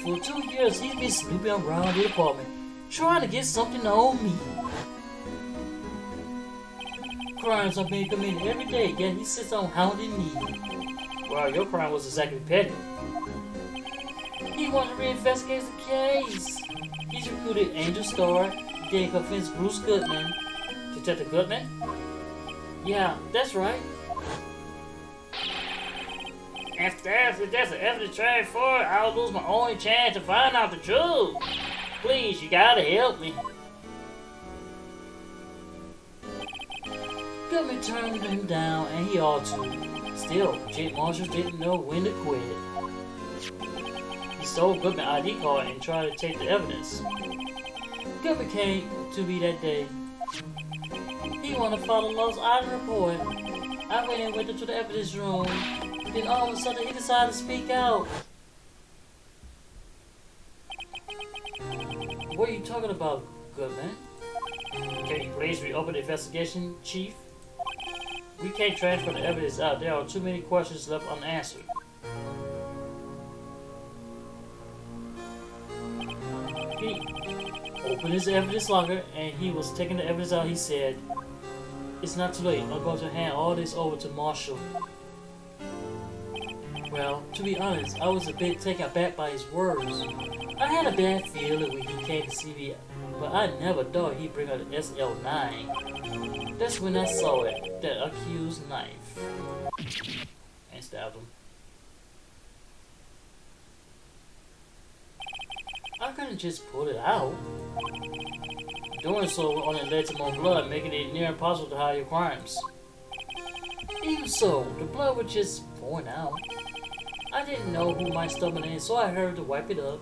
For 2 years, he's been snooping around the apartment, trying to get something on me. Crimes are being committed every day, yet he sits on hounding me. Well, your crime was exactly petty. He wanted to reinvestigate the case. He's recruited Angel Star, then convinced Bruce Goodman. Detective Goodman? Yeah, that's right. If there's an evidence transfer, I'll lose my only chance to find out the truth. Please, you gotta help me. Goodman turned him down, and he ought to. Still, Jake Marshall didn't know when to quit. He stole Goodman's ID card and tried to take the evidence. Goodman came to me that day. He wanted to file a lost item report. I went and went into the evidence room. Then all of a sudden he decided to speak out. What are you talking about, Goodman? Can you please reopen the investigation, Chief? We can't transfer the evidence out. There are too many questions left unanswered. He opened his evidence locker and he was taking the evidence out. He said, "It's not too late. I'm going to hand all this over to Marshall." Well, to be honest, I was a bit taken aback by his words. I had a bad feeling when he came to see me, but I never thought he'd bring out the SL9. That's when I saw it, that accused knife, and stabbed him. I couldn't just pull it out. Doing so only led to more blood, making it near impossible to hide your crimes. Even so, the blood was just pouring out. I didn't know who might stumble in, so I hurried to wipe it up.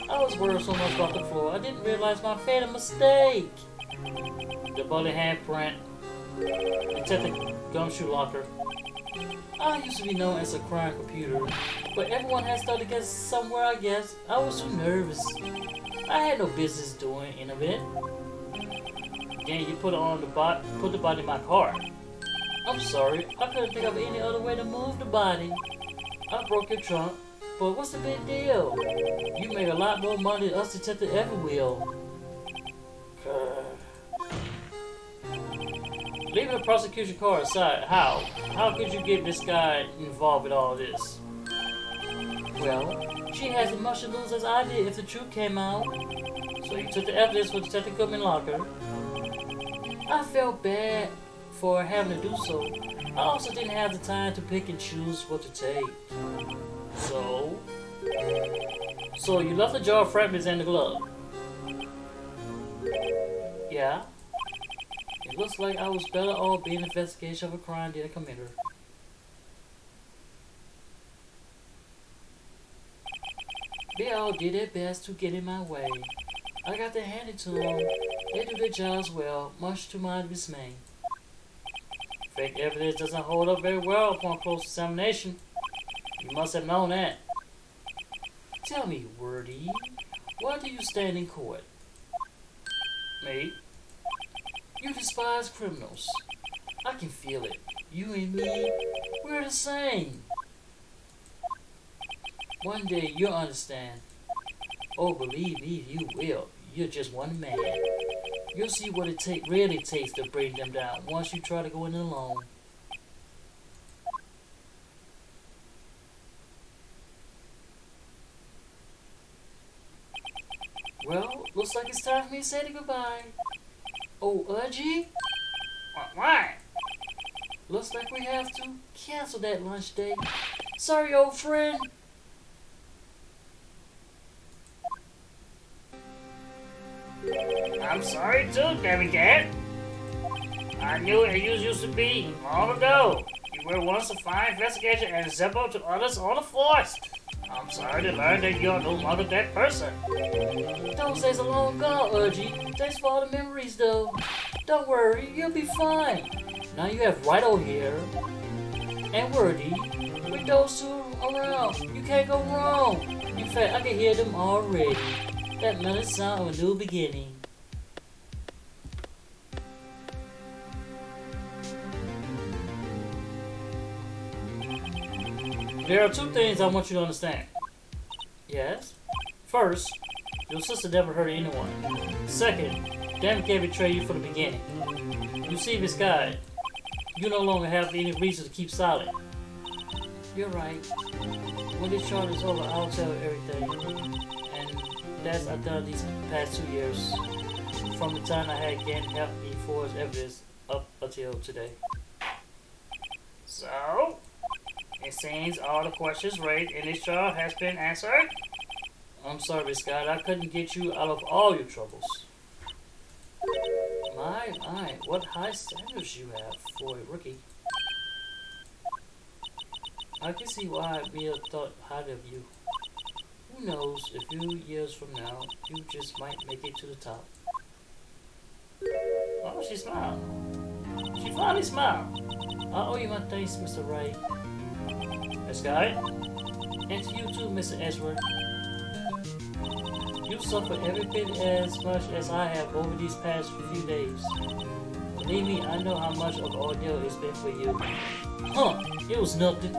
I was worried so much about the floor, I didn't realize my fatal mistake. The bloody handprint, detective gumshoe locker. I used to be known as a crime computer, but everyone had started to get somewhere, I guess. I was too nervous. I had no business doing any of it. Then you put the body in my car. I'm sorry, I couldn't think of any other way to move the body. I broke your trunk, but what's the big deal? You make a lot more money than us detectives ever will. Leaving the prosecution car aside, how could you get this guy involved with all this? Well, she has as much to lose as I did if the truth came out. So you took the evidence for Detective Goodman locker. I felt bad for having to do so. I also didn't have the time to pick and choose what to take. So you left the jar of fragments and the glove? Yeah. It looks like I was better off being an investigation of a crime than a committer. They all did their best to get in my way. I got to hand it to them. They do their jobs well, much to my dismay. Fake evidence doesn't hold up very well upon close examination. You must have known that. Tell me, Wordy, why do you stand in court? Me? You despise criminals. I can feel it. You and me, we're the same. One day you'll understand. Oh, believe me, you will. You're just one man. You'll see what it really takes to bring them down once you try to go in alone. Well, looks like it's time for me to say goodbye. Oh, Urgy? What? Looks like we have to cancel that lunch date. Sorry, old friend. I'm sorry too, Damon Gant. I knew it used to be long ago. You were once a fine investigator and example to others on the force. I'm sorry to learn that you're no longer that person. Those days are long gone, Urgy. Thanks for all the memories, though. Don't worry, you'll be fine. Now you have Righto here and Wordy. With those two around, you can't go wrong. In fact, I can hear them already. That melody sound of a new beginning. There are two things I want you to understand. Yes? First, your sister never hurt anyone. Second, Damon can't betray you from the beginning. You see, Miss Guy, you no longer have any reason to keep silent. You're right. When this charge is over, I'll tell everything. And that's I've done these past 2 years. From the time I had Gant help me forge evidence up until today. So, it seems all the questions raised in this trial has been answered. I'm sorry, Scott. I couldn't get you out of all your troubles. My, what high standards you have for a rookie. I can see why Mia thought highly of you. Who knows, a few years from now, you just might make it to the top. Oh, she smiled. She finally smiled. I owe you my thanks, Mr. Wright. Miss Guy, and to you too, Mr. Edgeworth. You suffered every bit as much as I have over these past few days. Believe me, I know how much of an ordeal it's been for you. Huh, it was nothing.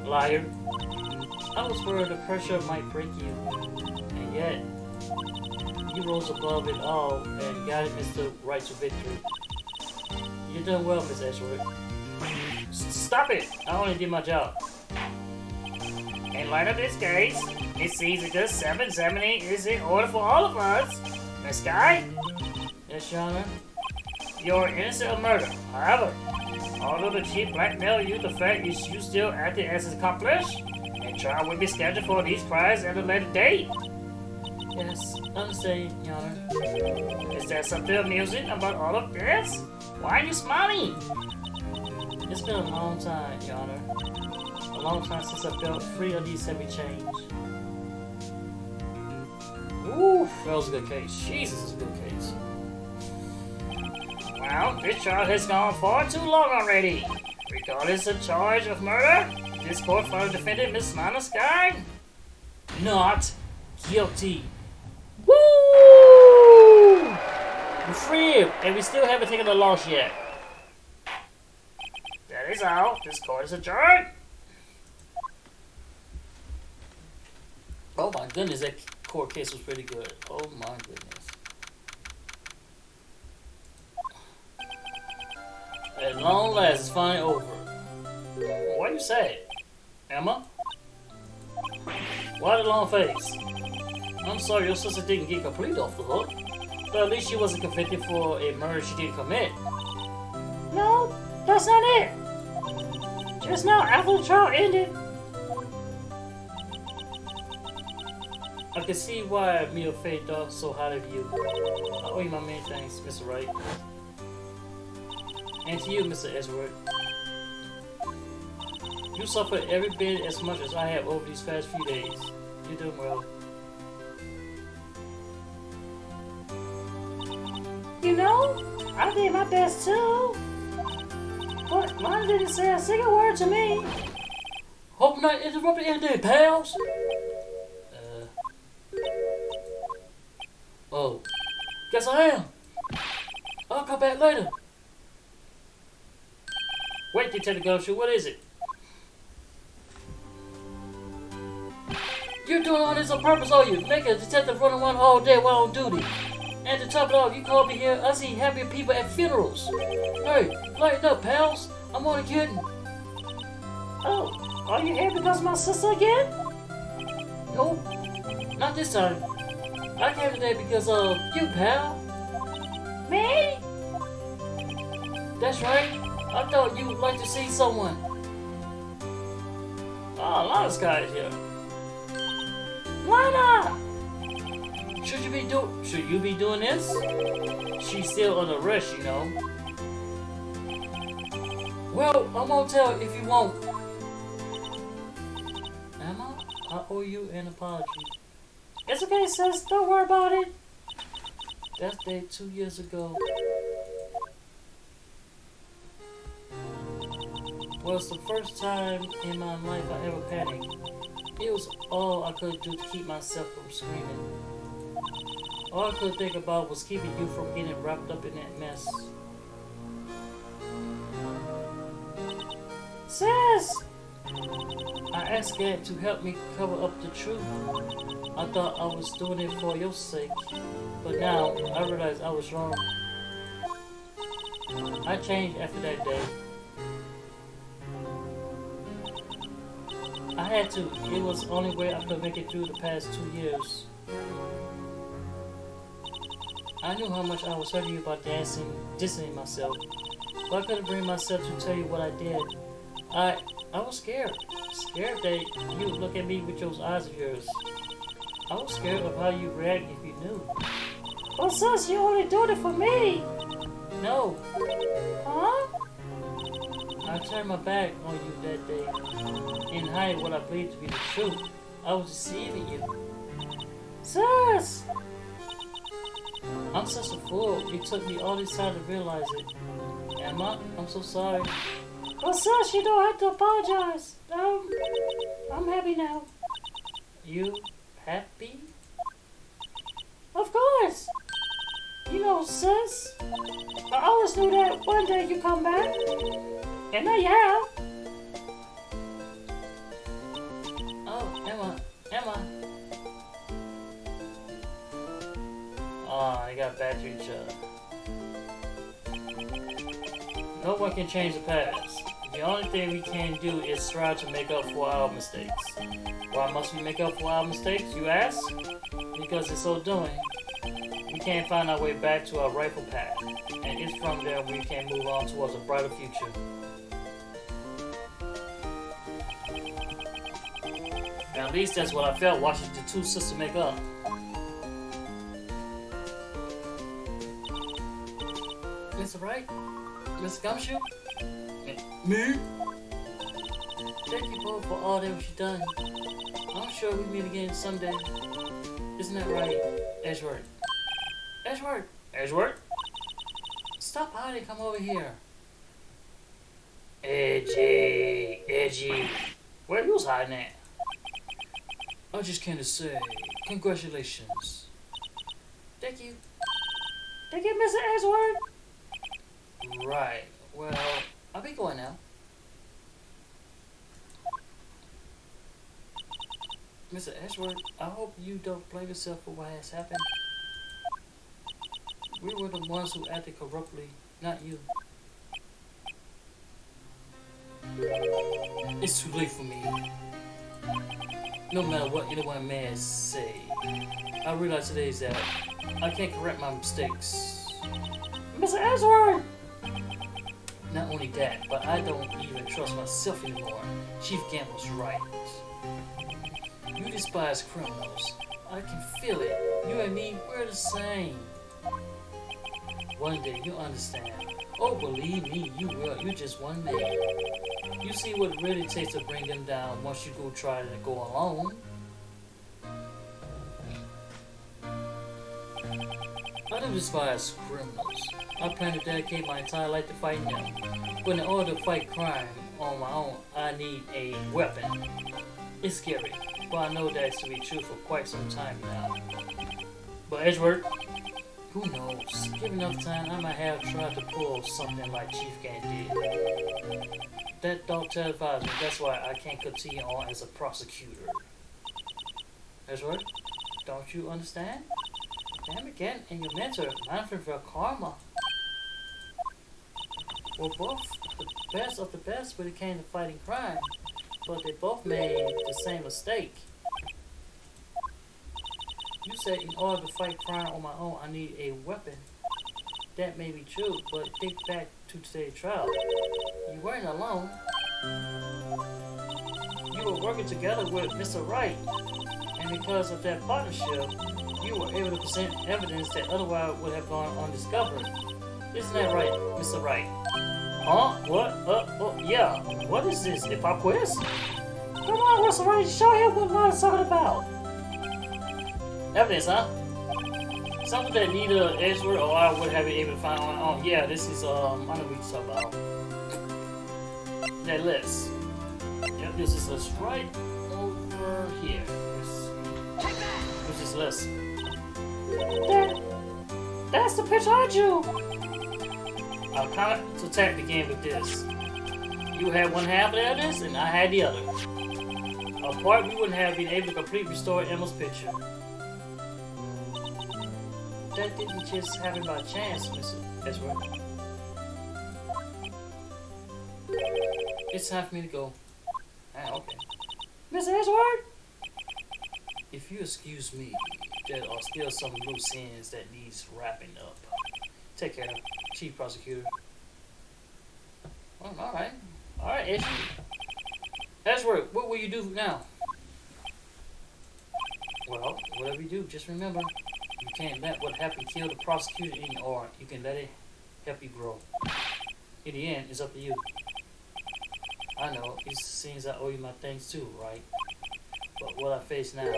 Liar. I was worried the pressure might break you. And yet, you rose above it all and guided Mr. Wright to victory. You done well, Miss Edgeworth. Stop it! I only did my job. In light of this case, it seems a good self-examining is in order for all of us. Miss Guy? Yes, Your Honor? You're innocent of murder. However, although the chief blackmailed you, the fact is you still acted as an accomplice, and trial will be scheduled for these crimes at a later date. Yes, understand, Your Honor. Is there something amusing about all of this? Why are you smiling? It's been a long time, Your Honor. A long time since I felt free of these heavy chains. Ooh, that was a good case. Jesus, it's a good case. Well, this trial has gone far too long already. Regardless of charge of murder, this court found the defendant, Miss Mana Sky, not guilty. Woo! We're free, and we still haven't taken a loss yet. That is all. This court is adjourned. Oh my goodness, that court case was pretty good. Oh my goodness. At long last, it's finally over. What do you say, Emma? Why the long face? I'm sorry your sister didn't get completely off the hook, but at least she wasn't convicted for a murder she didn't commit. No, that's not it. Just now, after the trial ended, I can see why Mia Faye thought so highly of you. I owe you my many thanks, Mr. Wright. And to you, Mr. Edgeworth. You suffered every bit as much as I have over these past few days. You're doing well. you know, I did my best too. But mine didn't say a single word to me. Hope not interrupted anything, pals. Oh, Guess I am. I'll come back later. Wait, Detective Gumshoe, what is it? You're doing all this on purpose, are you? Make a detective running one all day while on duty. And to top it off, you called me here. I see happy people at funerals. Hey, lighten up, pals. I'm only kidding. Oh, are you here because of my sister again? Nope, not this time. I came today because of you, pal. Me? That's right. I thought you would like to see someone. Ah, a lot of guys here. Lana! Should you be doing this? She's still under arrest, you know. Well, I won't tell if you won't. Emma, I owe you an apology. It's okay, sis. Don't worry about it. That day 2 years ago was the first time in my life I ever panicked. It was all I could do to keep myself from screaming. All I could think about was keeping you from getting wrapped up in that mess. Sis! I asked Gant to help me cover up the truth. I thought I was doing it for your sake, but now I realize I was wrong. I changed after that day. I had to. It was the only way I could make it through the past 2 years. I knew how much I was hurting you by distancing myself, but I couldn't bring myself to tell you what I did. I was scared. Scared that you would look at me with those eyes of yours. I was scared of how you react if you knew. But sis, you only doing it for me. No, Huh? I turned my back on you that day and hid what I believed to be the truth. I was deceiving you. Sis! I'm such a fool. It took me all this time to realize it. Emma, I'm so sorry. But sis, you don't have to apologize. I'm happy now. You happy? Of course. You know, sis, I always knew that one day you come back. And now you have. Oh, Emma. Oh, they got back to each other. No one can change the past. The only thing we can do is try to make up for our mistakes. Why must we make up for our mistakes, you ask? Because in so doing, we can't find our way back to our rightful path. And it's from there we can move on towards a brighter future. At least that's what I felt watching the two sisters make up. Mr. Wright? Mr. Gumshoe? Me? Thank you both for all that you've done. I'm sure we'll meet again someday. Isn't that right, Edgeworth? Edgeworth? Edgeworth? Stop hiding, come over here. Edgy. Where you was hiding at? I just came to say, congratulations. Thank you. Thank you, Mr. Edgeworth. Right. Well, I'll be going now. Mr. Edgeworth, I hope you don't blame yourself for what has happened. We were the ones who acted corruptly, not you. It's too late for me. No matter what anyone may say, I realize today is that I can't correct my mistakes. Mr. Edgeworth! Not only that, but I don't even trust myself anymore. Chief Gant was right. You despise criminals. I can feel it. You and me, we're the same. One day you'll understand. Oh, believe me, you will. You're just one man. You see what it really takes to bring them down once you go try to go alone. I don't despise criminals. I plan to dedicate my entire life to fighting them. But in order to fight crime on my own, I need a weapon. It's scary, but I know that's to be true for quite some time now. But Edgeworth, Who knows? Given enough time, I might have tried to pull something like Chief Gant did. That don't terrifies me. That's why I can't continue on as a prosecutor. That's right. Don't you understand? Damon Gant and your mentor, Manfred Karma, were both the best of the best when it came to fighting crime, but they both made the same mistake. You said in order to fight crime on my own, I need a weapon. That may be true, but think back to today's trial. You weren't alone. You were working together with Mr. Wright, and because of that partnership, you were able to present evidence that otherwise would have gone undiscovered. Isn't that right, Mr. Wright? Huh? What? Yeah. What is this? A pop quiz? Come on, Mr. Wright, show him what Lana's talking about. Evidence, huh? Something that neither Edgeworth or I would have been able to find on our own. Yeah, this is, I know what you're talking about. That list. Yep, this is list right over here. What's this list? That's the picture I drew. Our counter attack began with this. You had one half of the evidence, and I had the other. Apart, we wouldn't have been able to completely restore Emma's picture. That didn't just happen by chance, Mr. Ezra. It's time for me to go. Ah, okay. Mr. Edgeworth? If you excuse me, there are still some loose ends that needs wrapping up. Take care, Chief Prosecutor. Oh, alright, Edgeworth. Edgeworth, what will you do now? Well, whatever you do, just remember, you can't let what happened kill the prosecutor in your art. You can let it help you grow. In the end, it's up to you. I know, it seems I owe you my thanks too, right? But what I face now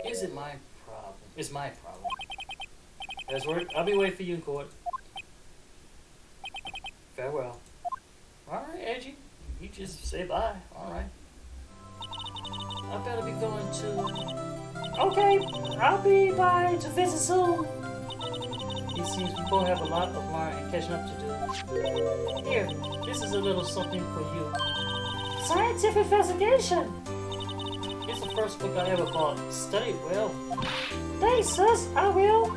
isn't my problem. It's my problem. Edgeworth, I'll be waiting for you in court. Farewell. Alright, Edgy. You just say bye. Alright. I better be going to... Okay, I'll be by to visit soon. It seems we both have a lot of learning and catching up to do. Here, this is a little something for you. Scientific investigation. It's the first book I ever bought. Study it well. Thanks, sis. I will.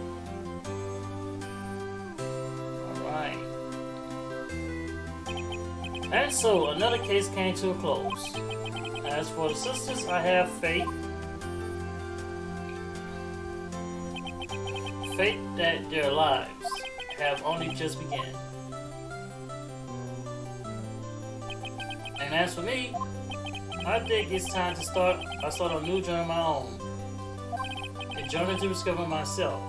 Alright. And so, another case came to a close. As for the sisters, I have faith. Faith that their lives have only just begun. And as for me, I think it's time to start a new journey of my own. A journey to discover myself.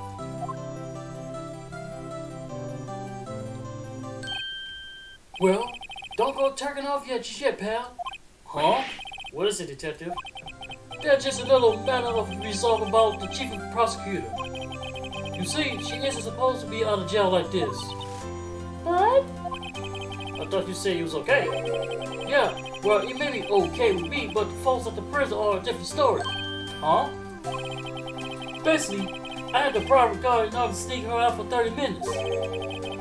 Well, don't go turning off yet, pal. Huh? What is it, detective? That's just a little matter of resolve about the chief prosecutor. You see, she isn't supposed to be out of jail like this. What? I thought you said it was okay. Yeah, well, it may be okay with me, but the folks at the prison are a different story. Huh? Basically, I had the private guard in order to sneak her out for 30 minutes.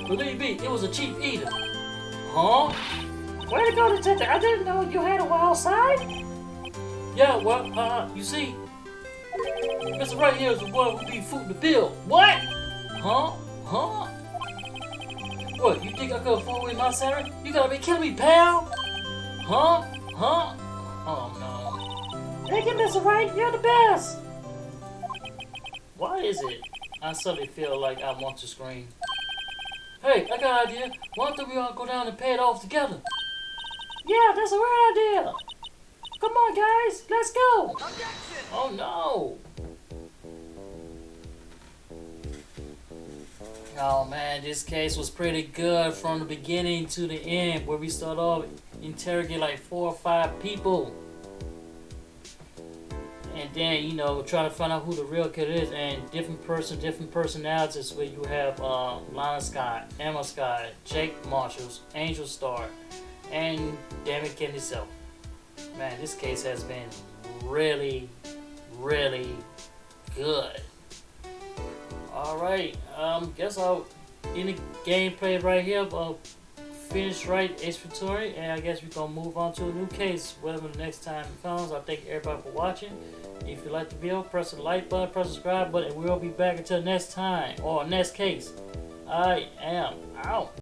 Believe me, it was a cheap eater. Huh? Way to go, detective. I didn't know you had a wild side. Yeah, well, you see, Mr. Right here is the one who be footing the bill. What? Huh? What, you think I could afford away my salary? You gotta be kidding me, pal! Huh? Oh, no. Thank you, Mr. Wright. You're the best. Why is it I suddenly feel like I want to scream? Hey, I got an idea. Why don't we all go down and pay it off together? Yeah, that's a great idea. Come on, guys. Let's go. Oh, no. Oh, man, this case was pretty good from the beginning to the end, where we start off interrogate like 4 or 5 people. And then, you know, try to find out who the real killer is, and different personalities, where you have Lana Scott, Emma Scott, Jake Marshalls, Angel Star, and Damon Gant himself. Man, this case has been really, really good. Alright, guess I'll end the gameplay right here of Phoenix Wright, Ace Ventura, and I guess we're gonna move on to a new case whatever the next time it comes. I thank everybody for watching. If you like the video, press the like button, press the subscribe button, and we'll be back until next time or next case. I am out.